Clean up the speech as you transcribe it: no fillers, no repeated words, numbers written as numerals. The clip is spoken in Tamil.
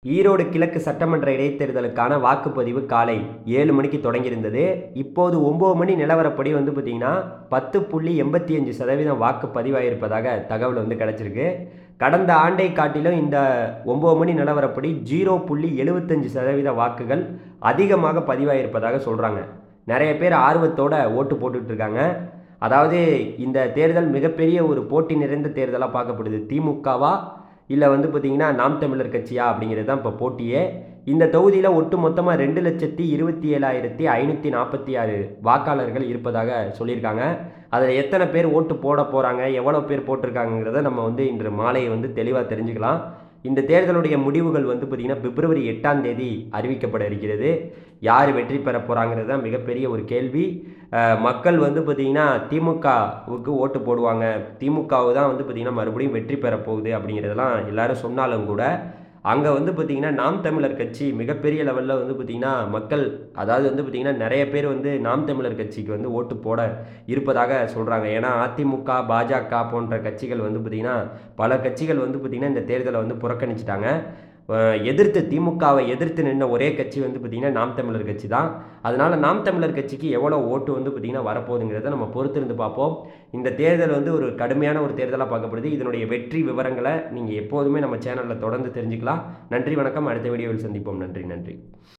ஈரோடு கிழக்கு சட்டமன்ற இடைத்தேர்தலுக்கான வாக்குப்பதிவு காலை 7 மணிக்கு தொடங்கியிருந்தது. இப்போது 9 மணி நிலவரப்படி பார்த்தீங்கன்னா 10.85% வாக்கு பதிவாகியிருப்பதாக தகவல் கிடைச்சிருக்கு. கடந்த ஆண்டை காட்டிலும் இந்த 9 மணி நிலவரப்படி 0.75% வாக்குகள் அதிகமாக பதிவாகியிருப்பதாக சொல்கிறாங்க. நிறைய பேர் ஆர்வத்தோட ஓட்டு போட்டுட்டு இருக்காங்க. அதாவது இந்த தேர்தல் மிகப்பெரிய ஒரு போட்டி நிறைந்த தேர்தலாக பார்க்கப்படுது. திமுகவா இல்லை பார்த்தீங்கன்னா நாம் தமிழர் கட்சியா அப்படிங்கிறது தான் இப்போ போட்டியே. இந்த தொகுதியில் ஒட்டு மொத்தமாக 2,27,546 வாக்காளர்கள் இருப்பதாக சொல்லியிருக்காங்க. அதில் எத்தனை பேர் ஓட்டு போட போகிறாங்க, எவ்வளோ பேர் போட்டிருக்காங்கிறத நம்ம இன்று மாலை தெளிவாக தெரிஞ்சுக்கலாம். இந்த தேர்தலுடைய முடிவுகள் பார்த்திங்கன்னா பிப்ரவரி 8ஆம் தேதி அறிவிக்கப்பட இருக்கிறது. யார் வெற்றி பெற போகிறாங்கிறது தான் மிகப்பெரிய ஒரு கேள்வி. மக்கள் பார்த்திங்கன்னா திமுகவுக்கு ஓட்டு போடுவாங்க, திமுகவு தான் பார்த்திங்கன்னா மறுபடியும் வெற்றி பெற போகுது அப்படிங்கிறதெல்லாம் எல்லாரும் சொன்னாலும் கூட அங்கே பார்த்திங்கன்னா நாம் தமிழர் கட்சி மிகப்பெரிய லெவலில் பார்த்திங்கன்னா மக்கள், அதாவது பார்த்திங்கன்னா நிறைய பேர் நாம் தமிழர் கட்சிக்கு ஓட்டு போட இருப்பதாக சொல்கிறாங்க. ஏன்னா அதிமுக, பாஜக போன்ற கட்சிகள் பார்த்திங்கன்னா பல கட்சிகள் பார்த்திங்கன்னா இந்த தேர்தலை புறக்கணிச்சிட்டாங்க. திமுகவை எதிர்த்து நின்ற ஒரே கட்சி பார்த்திங்கன்னா நாம் தமிழர் கட்சி தான். அதனால் நாம் தமிழர் கட்சிக்கு எவ்வளோ ஓட்டு பார்த்திங்கன்னா வரப்போகுதுங்கிறத நம்ம பொறுத்திருந்து பார்ப்போம். இந்த தேர்தல் ஒரு கடுமையான ஒரு தேர்தலாக பார்க்கப்படுது. இதனுடைய வெற்றி விவரங்களை நீங்கள் எப்போதுமே நம்ம சேனலில் தொடர்ந்து தெரிஞ்சுக்கலாம். நன்றி, வணக்கம். அடுத்த வீடியோவில் சந்திப்போம். நன்றி.